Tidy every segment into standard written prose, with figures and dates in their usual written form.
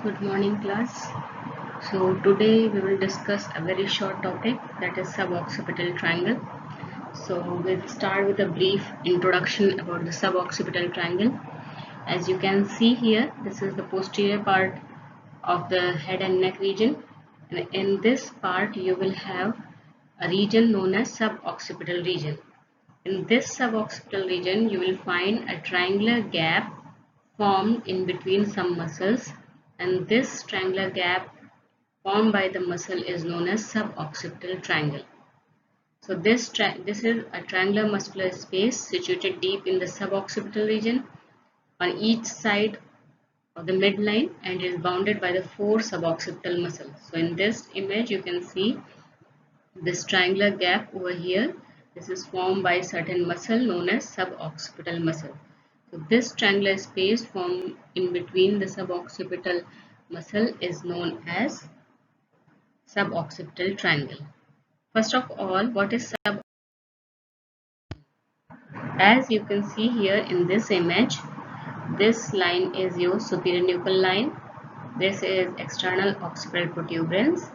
Good morning, class. So today we will discuss a very short topic, that is suboccipital triangle. So we'll start with a brief introduction about the suboccipital triangle. As you can see here, this is the posterior part of the head and neck region. And in this part, you will have a region known as suboccipital region. In this suboccipital region, you will find a triangular gap formed in between some muscles, and this triangular gap formed by the muscle is known as suboccipital triangle. So this is a triangular muscular space situated deep in the suboccipital region on each side of the midline and is bounded by the four suboccipital muscles. So in this image you can see this triangular gap over here. This is formed by certain muscle known as suboccipital muscle. So this triangular space formed in between the suboccipital muscle is known as suboccipital triangle. First of all, what is sub? As you can see here in this image, this line is your superior nuchal line. This is external occipital protuberance,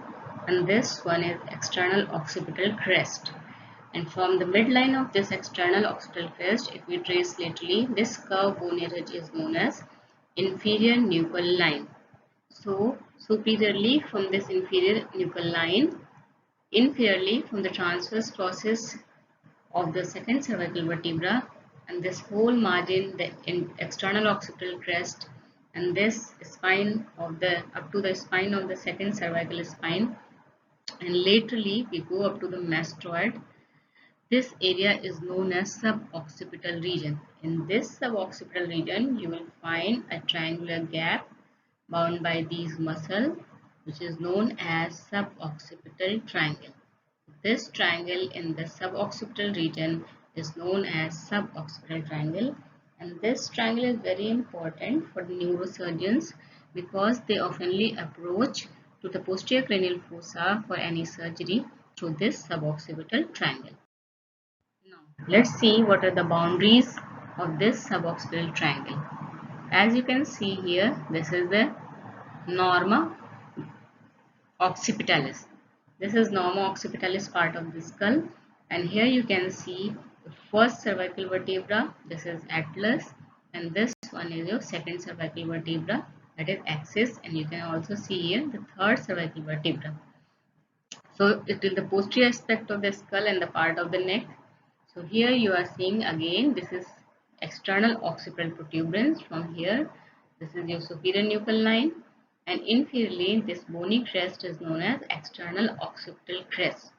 and this one is external occipital crest. And from the midline of this external occipital crest, if we trace laterally, this curved bony ridge is known as inferior nuchal line. So, superiorly from this inferior nuchal line, inferiorly from the transverse process of the second cervical vertebra, and this whole margin, the external occipital crest, and this spine of the up to the spine of the second cervical spine, and laterally we go up to the mastoid. This area is known as suboccipital region. In this suboccipital region, you will find a triangular gap bound by these muscles, which is known as suboccipital triangle. This triangle in the suboccipital region is known as suboccipital triangle, and this triangle is very important for the neurosurgeons because they oftenly approach to the posterior cranial fossa for any surgery through this suboccipital triangle. Now, let's see what are the boundaries of this suboccipital triangle. As you can see here, this is the norma occipitalis. This is norma occipitalis part of the skull, and here you can see the first cervical vertebra. This is atlas, and this one is your second cervical vertebra, that is axis, and you can also see here the third cervical vertebra. So it is the posterior aspect of the skull and the part of the neck. So here you are seeing again, this is external occipital protuberance from here. This is your superior nuchal line, and inferiorly this bony crest is known as external occipital crest.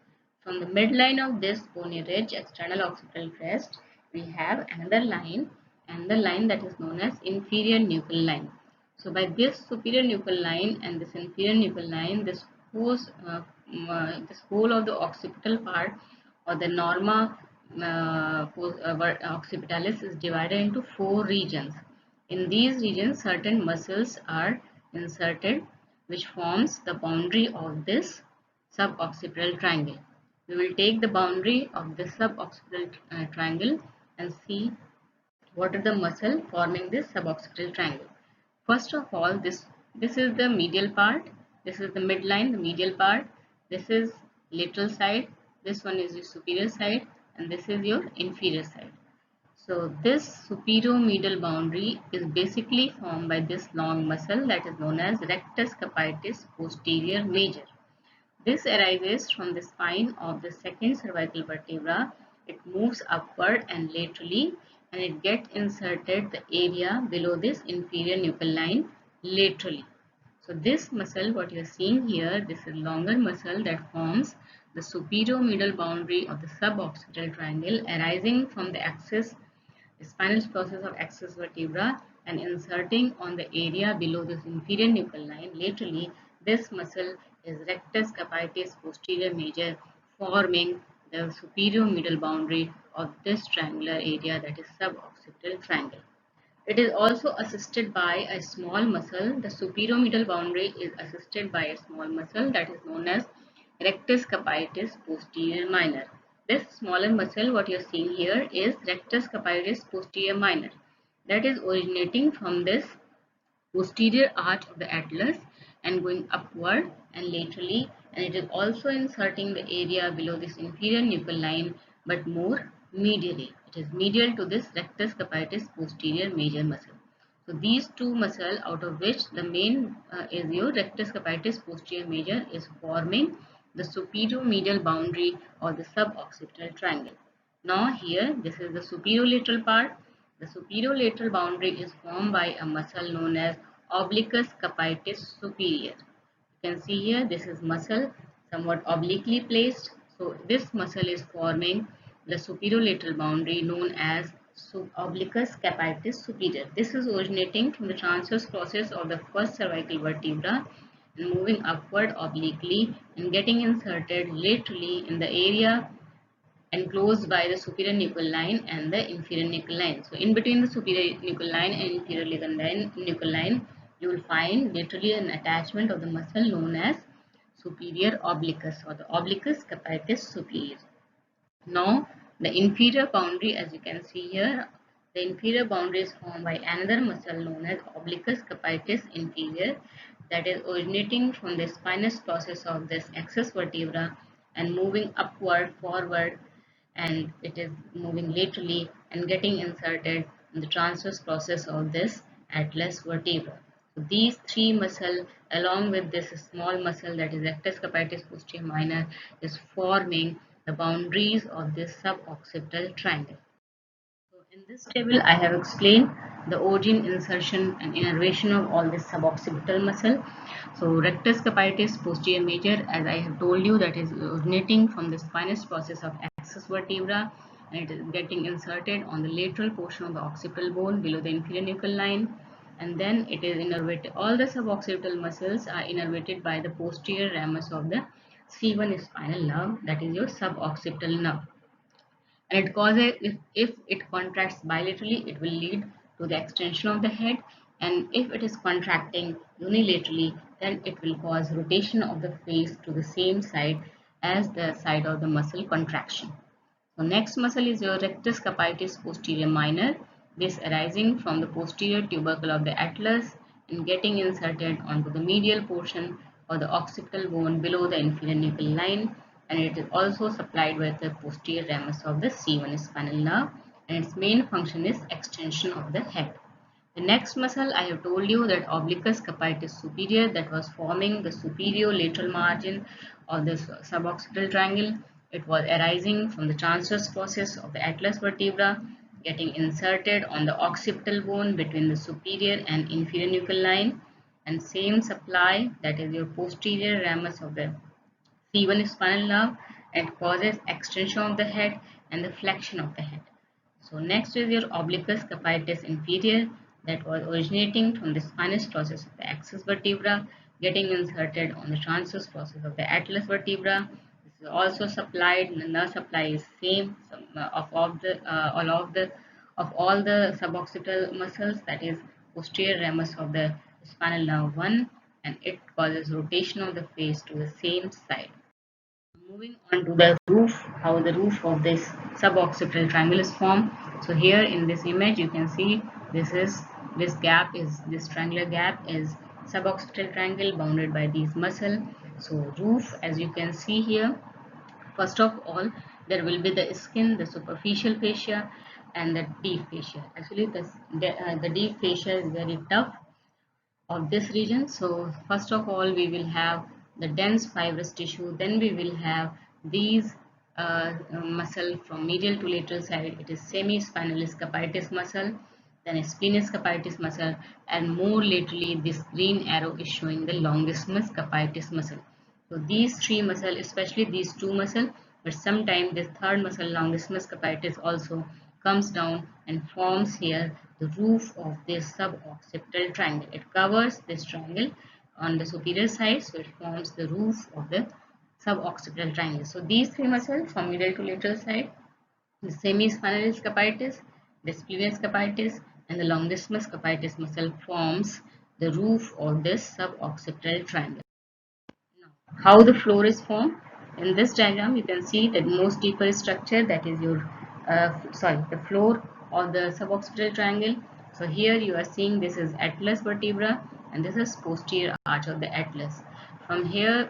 From the midline of this bony ridge, external occipital crest, we have another line, and the line that is known as inferior nuchal line. So by this superior nuchal line and this inferior nuchal line, this whole of the occipital part or the norma occipitalis is divided into four regions. In these regions, certain muscles are inserted, which forms the boundary of this suboccipital triangle. We will take the boundary of this suboccipital triangle and see what are the muscle forming this suboccipital triangle. First of all, this is the medial part, this is the midline, the medial part, this is lateral side, this one is your superior side, and this is your inferior side. So this superior medial boundary is basically formed by this long muscle that is known as rectus capitis posterior major. This arises from the spine of the second cervical vertebra. It moves upward and laterally, and it gets inserted the area below this inferior nuchal line laterally. So this muscle, what you are seeing here, this is longer muscle that forms the superior medial boundary of the suboccipital triangle arising from the axis spinal process of axis vertebra and inserting on the area below this inferior nuchal line laterally. This muscle is rectus capitis posterior major, forming the superior middle boundary of this triangular area, that is suboccipital triangle. It is also assisted by a small muscle. The superior middle boundary is assisted by a small muscle that is known as rectus capitis posterior minor. This smaller muscle, what you are seeing here, is rectus capitis posterior minor, that is originating from this posterior arch of the atlas and going upward and laterally, and it is also inserting the area below this inferior nuchal line but more medially. It is medial to this rectus capitis posterior major muscle. So these two muscles, out of which the main is your rectus capitis posterior major, is forming the superior-medial boundary or the suboccipital triangle. Now here, this is the superior-lateral part. The superior-lateral boundary is formed by a muscle known as obliquus capitis superior. You can see here, this is muscle somewhat obliquely placed. So this muscle is forming the superior-lateral boundary known as obliquus capitis superior. This is originating from the transverse process of the first cervical vertebra and moving upward obliquely and getting inserted laterally in the area enclosed by the superior nuchal line and the inferior nuchal line. So in between the superior nuchal line and inferior nuchal line, you will find literally an attachment of the muscle known as superior obliquus or the obliquus capitis superior. Now the inferior boundary, as you can see here, the inferior boundary is formed by another muscle known as obliquus capitis inferior, that is originating from the spinous process of this axis vertebra and moving upward, forward, and it is moving laterally and getting inserted in the transverse process of this atlas vertebra. So these three muscles along with this small muscle, that is rectus capitis posterior minor, is forming the boundaries of this suboccipital triangle. So in this table, I have explained the origin, insertion and innervation of all this suboccipital muscle. So rectus capitis posterior major, as I have told you, that is originating from the spinous process of axis vertebra, and it is getting inserted on the lateral portion of the occipital bone below the inferior nuchal line, and then it is innervated. All the suboccipital muscles are innervated by the posterior ramus of the C1 spinal nerve, that is your suboccipital nerve, and it causes, if it contracts bilaterally, it will lead to the extension of the head, and if it is contracting unilaterally, then it will cause rotation of the face to the same side as the side of the muscle contraction. So next muscle is your rectus capitis posterior minor, this arising from the posterior tubercle of the atlas and getting inserted onto the medial portion of the occipital bone below the inferior nuchal line, and it is also supplied with the posterior ramus of the C1 spinal nerve, and its main function is extension of the head. The next muscle, I have told you that obliquus capitis superior, that was forming the superior lateral margin of the suboccipital triangle. It was arising from the transverse process of the atlas vertebra, getting inserted on the occipital bone between the superior and inferior nuchal line, and same supply, that is your posterior ramus of the C1 spinal nerve, and causes extension of the head and the flexion of the head. So next is your obliquus capitis inferior, that was originating from the spinous process of the axis vertebra, getting inserted on the transverse process of the atlas vertebra. This is also supplied. The nerve supply is same of all the suboccipital muscles, that is posterior ramus of the spinal nerve 1, and it causes rotation of the face to the same side. Moving on to the roof, how the roof of this suboccipital triangle is formed. So here in this image you can see this triangular gap is suboccipital triangle bounded by these muscles. So roof, as you can see here, first of all there will be the skin, the superficial fascia and the deep fascia. Actually the deep fascia is very tough of this region. So first of all we will have the dense fibrous tissue, then we will have these muscle from medial to lateral side, it is semi-spinalis capitis muscle, then splenius capitis muscle, and more laterally this green arrow is showing the longissimus capitis muscle. So these three muscle, especially these two muscle, but sometimes this third muscle longissimus capitis also comes down and forms here the roof of this suboccipital triangle. It covers this triangle on the superior side, so it forms the roof of the suboccipital triangle. So these three muscles from medial to lateral side, the semispinalis capitis, the splenius capitis, and the longissimus capitis muscle forms the roof of this suboccipital triangle. Now, how the floor is formed? In this diagram, you can see that most deeper structure, that is your the floor of the suboccipital triangle. So here you are seeing this is atlas vertebra and this is posterior arch of the atlas. From here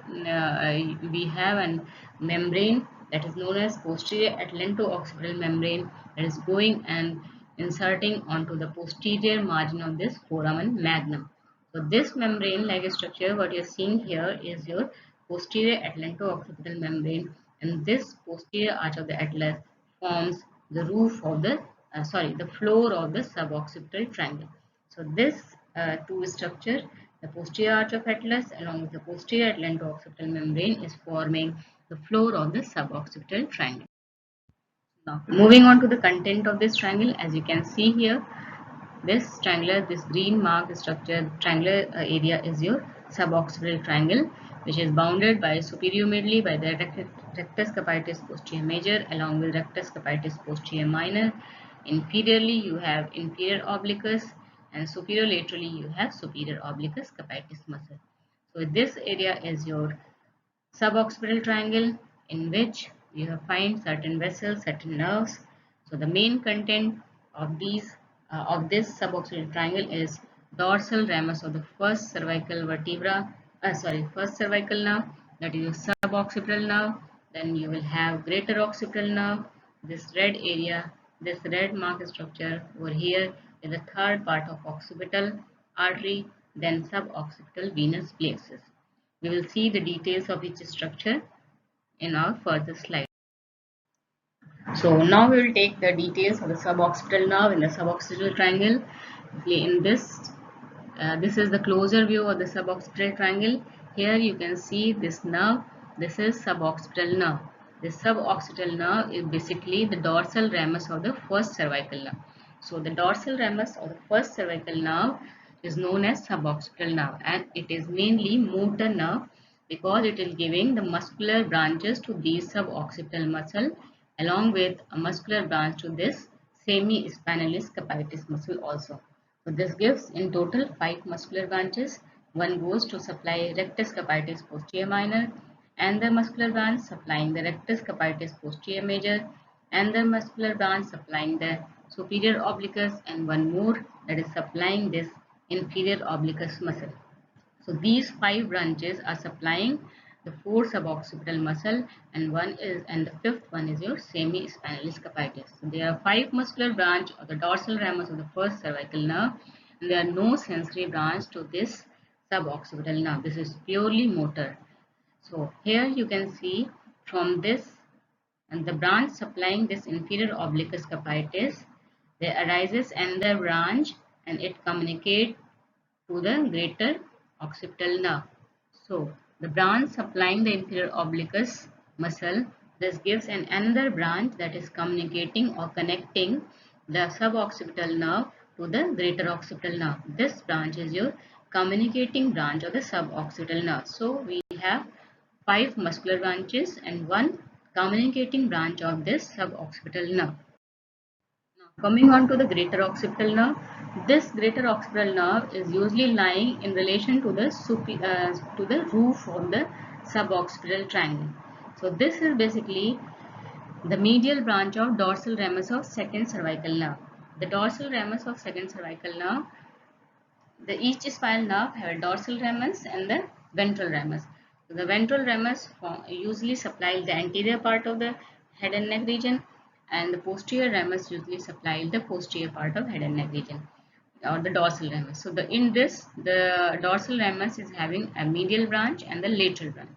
we have a membrane that is known as posterior atlanto-occipital membrane that is going and inserting onto the posterior margin of this foramen magnum. So this membrane-like structure, what you are seeing here is your posterior atlanto-occipital membrane, and this posterior arch of the atlas forms the roof of the the floor of the suboccipital triangle. So this two structure, the posterior arch of atlas along with the posterior atlanto-occipital membrane, is forming the floor of the suboccipital triangle. Now moving on to the content of this triangle, as you can see here, this green marked structure, triangular area is your suboccipital triangle, which is bounded by superior-medially by the rectus capitis posterior major along with rectus capitis posterior minor. Inferiorly, you have inferior obliquus, and superior laterally, you have superior obliquus capitis muscle. So this area is your suboccipital triangle, in which you have find certain vessels, certain nerves. So the main content of this suboccipital triangle is dorsal ramus of the first cervical vertebra, first cervical nerve, that is your suboccipital nerve. Then you will have greater occipital nerve. This red area, this red marked structure over here is the third part of occipital artery, then suboccipital venous plexus. We will see the details of each structure in our further slide. So now we will take the details of the suboccipital nerve in the suboccipital triangle. In this is the closer view of the suboccipital triangle. Here you can see this nerve. This is suboccipital nerve. This suboccipital nerve is basically the dorsal ramus of the first cervical nerve. So the dorsal ramus of the first cervical nerve is known as suboccipital nerve, and it is mainly motor nerve because it is giving the muscular branches to these suboccipital muscle along with a muscular branch to this semi-spinalis capitis muscle also. So this gives in total 5 muscular branches. One goes to supply rectus capitis posterior minor, and the muscular branch supplying the rectus capitis posterior major, and the muscular branch supplying the superior obliquus, and one more that is supplying this inferior obliquus muscle. So these 5 branches are supplying the 4 suboccipital muscle, and the fifth one is your semi-spinalis capitis. So there are 5 muscular branch of the dorsal ramus of the first cervical nerve, and there are no sensory branch to this suboccipital nerve. This is purely motor. So here you can see from this and the branch supplying this inferior obliquus capitis, there arises another branch and it communicates to the greater occipital nerve. So the branch supplying the inferior obliquus muscle, this gives another branch that is communicating or connecting the suboccipital nerve to the greater occipital nerve. This branch is your communicating branch of the suboccipital nerve. So we have 5 muscular branches and one communicating branch of this suboccipital nerve. Now, coming on to the greater occipital nerve, this greater occipital nerve is usually lying in relation to the roof of the suboccipital triangle. So this is basically the medial branch of dorsal ramus of second cervical nerve. The dorsal ramus of second cervical nerve, each spinal nerve have a dorsal ramus and the ventral ramus. So the ventral ramus usually supplies the anterior part of the head and neck region, and the posterior ramus usually supplies the posterior part of head and neck region, or the dorsal ramus. So in this, the dorsal ramus is having a medial branch and the lateral branch.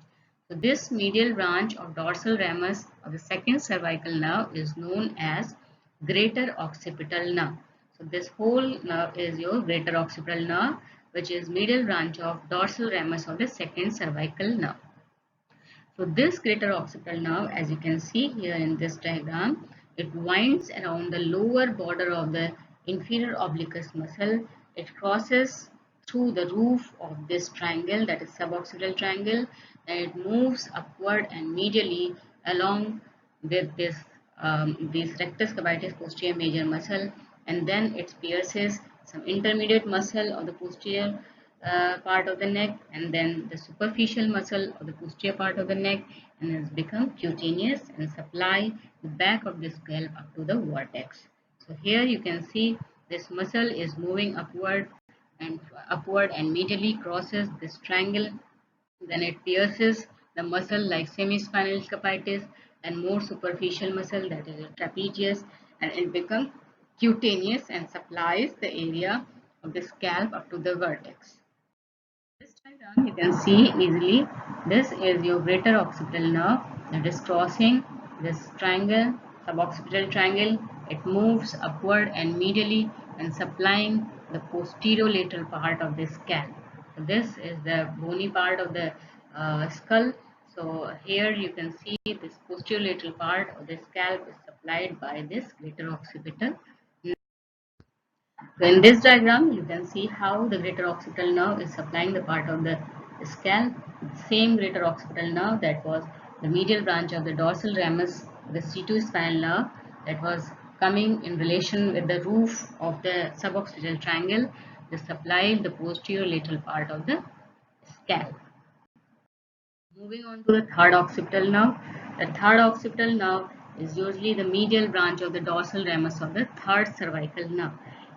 So this medial branch of dorsal ramus of the second cervical nerve is known as greater occipital nerve. So this whole nerve is your greater occipital nerve, which is medial branch of dorsal ramus of the second cervical nerve. So this greater occipital nerve, as you can see here in this diagram, it winds around the lower border of the inferior obliquus muscle. It crosses through the roof of this triangle, that is suboccipital triangle, and it moves upward and medially along with this rectus capitis posterior major muscle, and then it pierces some intermediate muscle of the posterior part of the neck, and then the superficial muscle of the posterior part of the neck, and has become cutaneous and supply the back of the scalp up to the vertex. So here you can see This muscle is moving upward and medially crosses this triangle. Then it pierces the muscle like semispinal scaputus and more superficial muscle, that is a trapezius, and it becomes cutaneous and supplies the area of the scalp up to the vertex. This diagram you can see easily. This is your greater occipital nerve that is crossing this triangle, suboccipital triangle. It moves upward and medially and supplying the posterolateral part of the scalp. So this is the bony part of the skull. So here you can see this posterolateral part of the scalp is supplied by this greater occipital. So in this diagram, you can see how the greater occipital nerve is supplying the part of the scalp. Same greater occipital nerve that was the medial branch of the dorsal ramus, the C2 spinal nerve that was coming in relation with the roof of the suboccipital triangle, they supplied the posterior lateral part of the scalp. Moving on to the third occipital nerve. The third occipital nerve is usually the medial branch of the dorsal ramus of the third cervical nerve.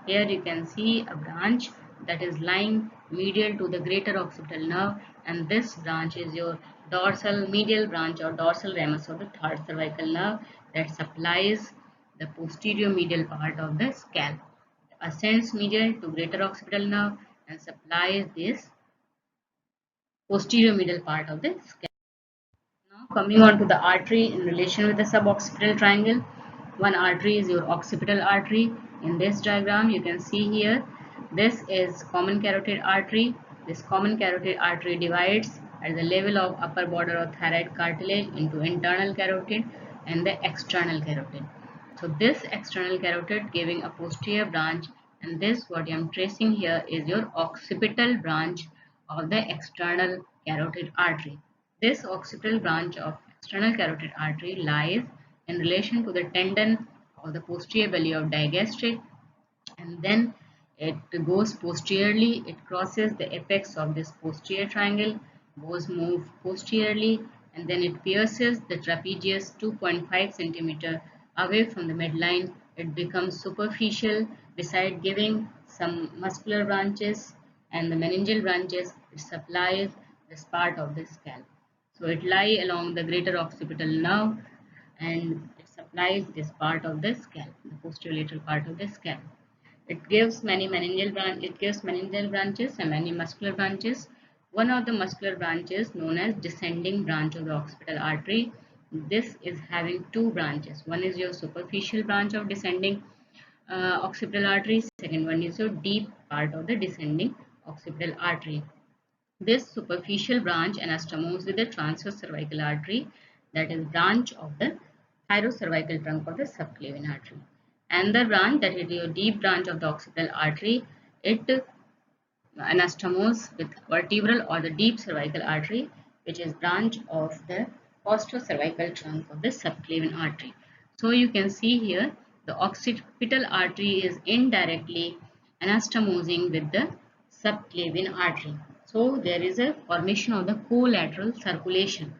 Here you can see a branch that is lying medial to the greater occipital nerve, and this branch is your dorsal medial branch or dorsal ramus of the third cervical nerve that supplies the posterior medial part of the scalp. Ascends medial to greater occipital nerve and supplies this posterior medial part of the scalp. Now coming on to the artery in relation with the suboccipital triangle. One artery is your occipital artery. In this diagram you can see here, this is common carotid artery. This common carotid artery divides at the level of upper border of thyroid cartilage into internal carotid and the external carotid. So this external carotid giving a posterior branch, and this what I am tracing here is your occipital branch of the external carotid artery. This occipital branch of external carotid artery lies in relation to the tendon of the posterior belly of digastric, and then it goes posteriorly, it crosses the apex of this posterior triangle, goes move posteriorly, and then it pierces the trapezius 2.5 centimeter away from the midline. It becomes superficial beside giving some muscular branches and the meningeal branches. It supplies this part of the scalp. So it lies along the greater occipital nerve and it supplies this part of the scalp, the posterolateral part of the scalp. It gives meningeal branches and many muscular branches. One of the muscular branches known as descending branch of the occipital artery. This is having two branches. One is your superficial branch of descending occipital artery. Second one is your deep part of the descending occipital artery. This superficial branch anastomosis with the transverse cervical artery, that is branch of the thyrocervical trunk of the subclavian artery. And the branch, that is your deep branch of the occipital artery, it anastomoses with vertebral or the deep cervical artery, which is branch of the costocervical trunk of the subclavian artery. So you can see here the occipital artery is indirectly anastomosing with the subclavian artery. So there is a formation of the collateral circulation.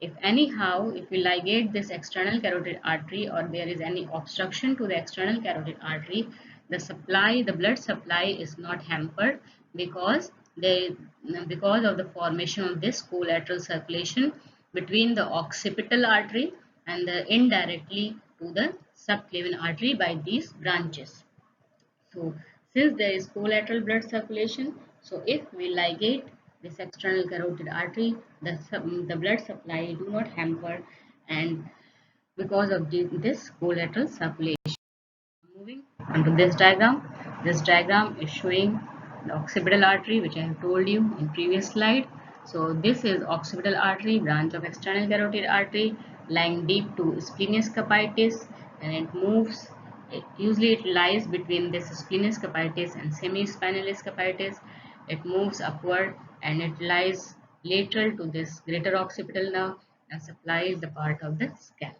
If anyhow, if we ligate this external carotid artery or there is any obstruction to the external carotid artery, the blood supply is not hampered because because of the formation of this collateral circulation between the occipital artery and the indirectly to the subclavian artery by these branches. So since there is collateral blood circulation, so if we ligate this external carotid artery, the blood supply do not hamper, and because of this collateral circulation. Moving on to this diagram is showing the occipital artery, which I have told you in previous slide. So this is occipital artery, branch of external carotid artery, lying deep to splenius capitis, and it moves. Usually it lies between this splenius capitis and semispinalis capitis. It moves upward and it lies lateral to this greater occipital nerve and supplies the part of the scalp.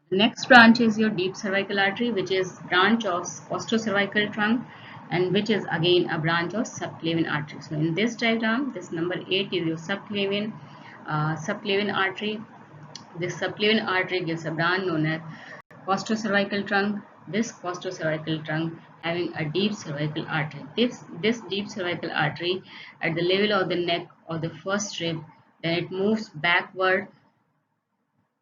The next branch is your deep cervical artery, which is branch of costocervical trunk and which is again a branch of subclavian artery. So in this diagram, this number 8 is your subclavian artery. This subclavian artery gives a branch known as costocervical trunk, this costocervical trunk having a deep cervical artery. This deep cervical artery at the level of the neck or the first rib, then it moves backward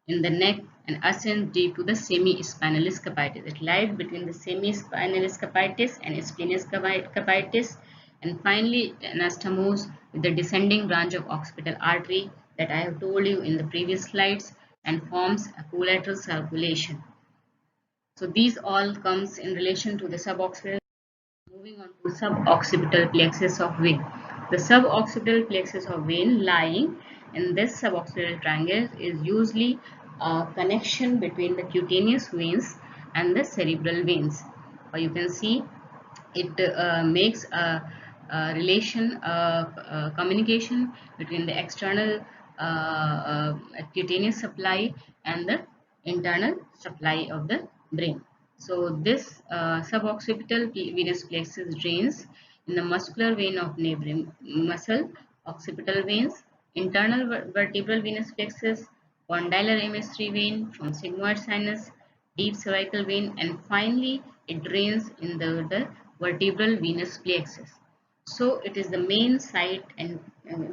in the neck and ascends deep to the semi-spinalis capitis. It lies between the semi-spinalis capitis and spinalis capitis, and finally anastomose with the descending branch of occipital artery that I have told you in the previous slides and forms a collateral circulation. So these all comes in relation to the suboccipital. Moving on to suboccipital plexus of vein. The suboccipital plexus of vein lying in this suboccipital triangle is usually a connection between the cutaneous veins and the cerebral veins. Or you can see it makes relation communication between the external cutaneous supply and the internal supply of the brain. So this suboccipital venous plexus drains in the muscular vein of neighboring muscle, occipital veins, internal vertebral venous plexus, condylar MS3 vein from sigmoid sinus, deep cervical vein, and finally it drains in the vertebral venous plexus. So it is the main site and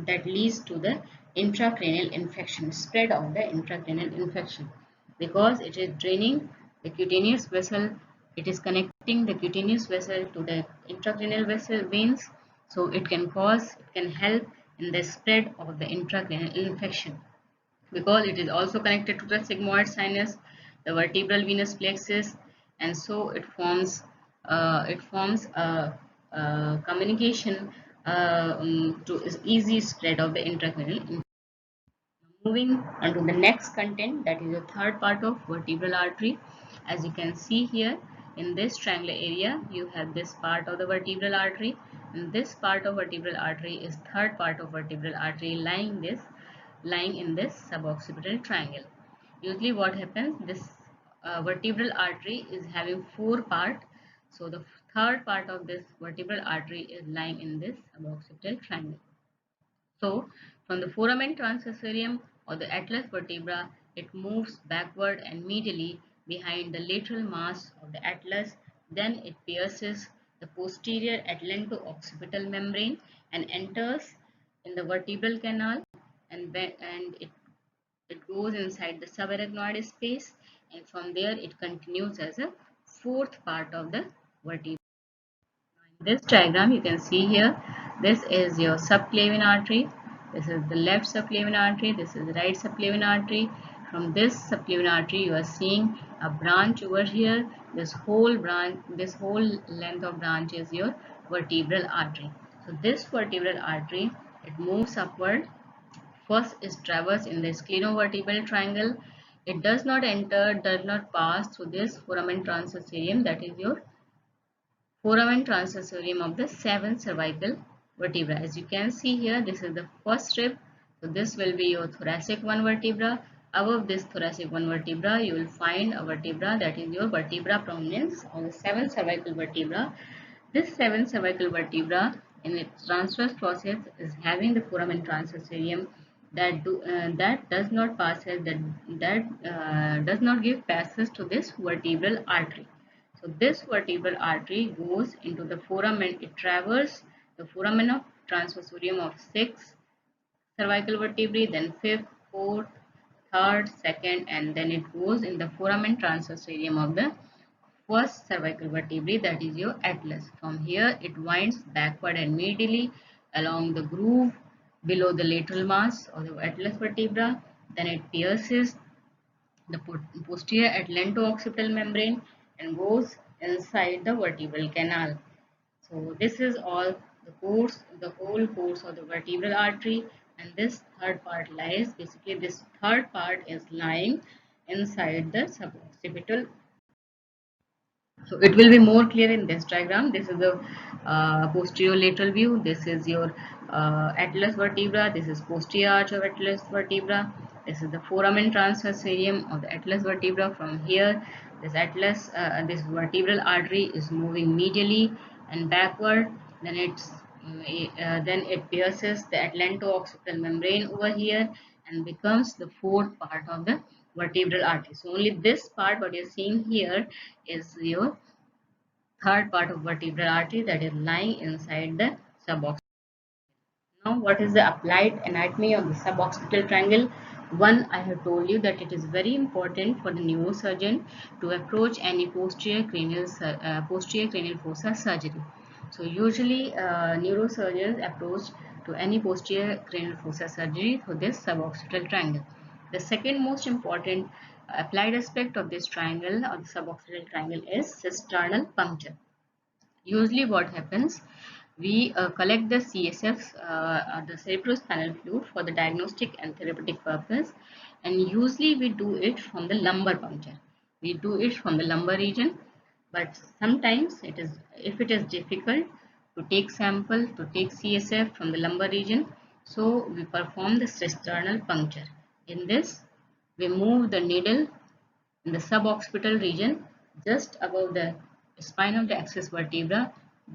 that leads to the intracranial infection, spread of the intracranial infection, because it is draining the cutaneous vessel, it is connecting the cutaneous vessel to the intracranial vessel veins, so it can help in the spread of the intracranial infection, because it is also connected to the sigmoid sinus, the vertebral venous plexus, and so it forms a communication to easy spread of the intracranial infection. Moving on to the next content, that is the third part of vertebral artery. As you can see here in this triangular area, you have this part of the vertebral artery, and this part of vertebral artery is third part of vertebral artery lying in this suboccipital triangle. Usually what happens, this vertebral artery is having four part, so the third part of this vertebral artery is lying in this suboccipital triangle. So, from the foramen transversorum or the atlas vertebra, it moves backward and medially behind the lateral mass of the atlas. Then it pierces the posterior atlanto-occipital membrane and enters in the vertebral canal, and it goes inside the subarachnoid space, and from there it continues as a fourth part of the vertebra. In this diagram you can see here, this is your subclavian artery, this is the left subclavian artery, this is the right subclavian artery. From this subclavian artery you are seeing a branch over here. This whole length of branch is your vertebral artery. So this vertebral artery, it moves upward. First is traverse in the splenovertebral triangle. It does not pass through this foramen transversorum, that is your foramen transversorium of the seventh cervical vertebra. As you can see here, this is the first rib. So this will be your thoracic one vertebra. Above this thoracic one vertebra, you will find a vertebra, that is your vertebra prominens or the seventh cervical vertebra. This seventh cervical vertebra in its transverse process is having the foramen transversorium that does not does not give passage to this vertebral artery. So this vertebral artery goes into the foramen. It traverses the foramen of transversorium of six cervical vertebrae, then fifth, fourth, third, second, and then it goes in the foramen transversorium of the first cervical vertebrae, that is your atlas. From here it winds backward and medially along the groove below the lateral mass of the atlas vertebra. Then it pierces the posterior atlanto-occipital membrane and goes inside the vertebral canal. So this is all the whole course of the vertebral artery, and this third part lies, basically this third part is lying inside the suboccipital. So it will be more clear in this diagram. This is the posterior lateral view. This is your atlas vertebra. This is posterior arch of atlas vertebra. This is the foramen transversorium of the atlas vertebra. From here, this vertebral artery is moving medially and backward. Then it pierces the atlanto-occipital membrane over here and becomes the fourth part of the vertebral artery. So only this part what you're seeing here is your third part of vertebral artery that is lying inside the suboccipital. Now, what is the applied anatomy of the suboccipital triangle? One, I have told you that it is very important for the neurosurgeon to approach any posterior cranial fossa surgery. So, usually neurosurgeons approach to any posterior cranial fossa surgery through this suboccipital triangle. The second most important applied aspect of this triangle or the suboccipital triangle is cisternal puncture. Usually what happens, we collect the CSF, the cerebrospinal fluid, for the diagnostic and therapeutic purpose, and usually we do it from the lumbar puncture. We do it from the lumbar region, but sometimes it is, if it is difficult to take sample, to take CSF from the lumbar region, so we perform the cisternal puncture. In this, we move the needle in the suboccipital region just above the spine of the axis vertebra.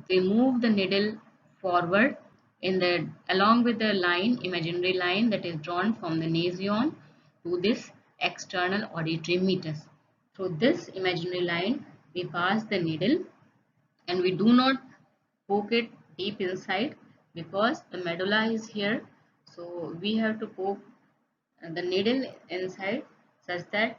We move the needle forward in the along with the line, imaginary line that is drawn from the nasion to this external auditory meatus. Through this imaginary line, we pass the needle and we do not poke it deep inside because the medulla is here. So we have to poke the needle inside such that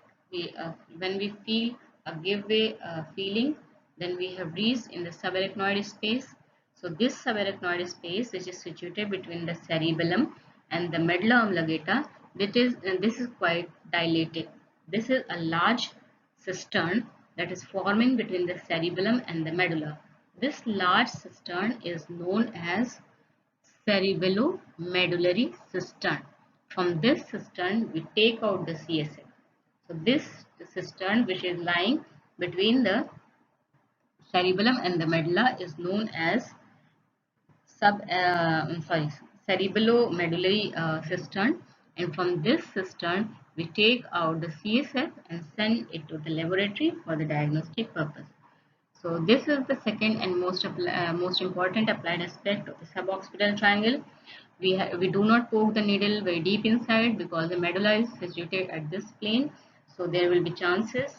when we feel a give way feeling, then we have reached in the subarachnoid space. So this subarachnoid space, which is situated between the cerebellum and the medulla oblongata, this is quite dilated. This is a large cistern that is forming between the cerebellum and the medulla. This large cistern is known as cerebellomedullary cistern. From this cistern, we take out the CSF. So this cistern, which is lying between the cerebellum and the medulla, is known as sub sorry cerebellomedullary cistern, and from this cistern we take out the CSF and send it to the laboratory for the diagnostic purpose. So this is the second and most important applied aspect of the suboccipital triangle. We do not poke the needle very deep inside because the medulla is situated at this plane. So there will be chances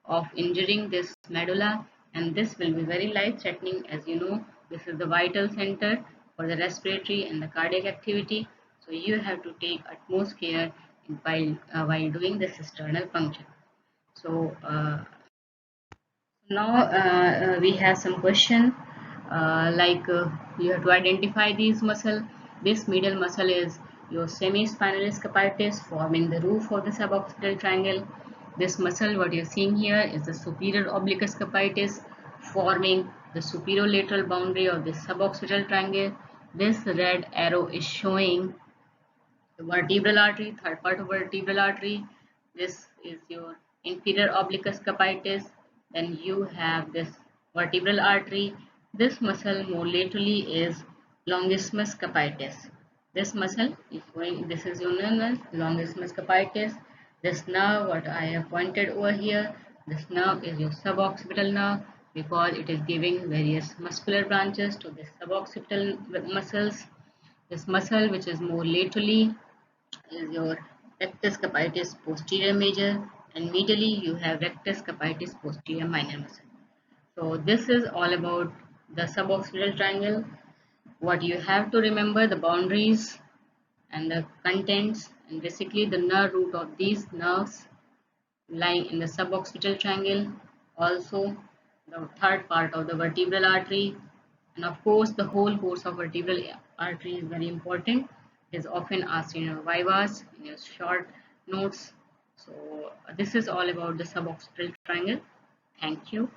of injuring this medulla, and this will be very life threatening. As you know, this is the vital center for the respiratory and the cardiac activity. So you have to take utmost care while doing the cisternal puncture. So now we have some question you have to identify these muscle. This medial muscle is your semi-spinalis capitis forming the roof of the suboccipital triangle. This muscle what you're seeing here is the superior obliquus capitis forming the superior-lateral boundary of the suboccipital triangle. This red arrow is showing the vertebral artery, third part of vertebral artery. This is your inferior obliquus capitis. Then you have this vertebral artery. This muscle more laterally is longissimus capitis. This muscle is going, this is your nerve, longissimus capitis. This nerve, what I have pointed over here, this nerve is your suboccipital nerve because it is giving various muscular branches to the suboccipital muscles. This muscle, which is more laterally, is your rectus capitis posterior major, and medially you have rectus capitis posterior minor muscle. So this is all about the suboccipital triangle. What you have to remember, the boundaries and the contents, and basically the nerve root of these nerves lying in the suboccipital triangle, also the third part of the vertebral artery, and of course the whole course of vertebral artery is very important. It is often asked in your vivas, in your short notes. So this is all about the suboccipital triangle. Thank you.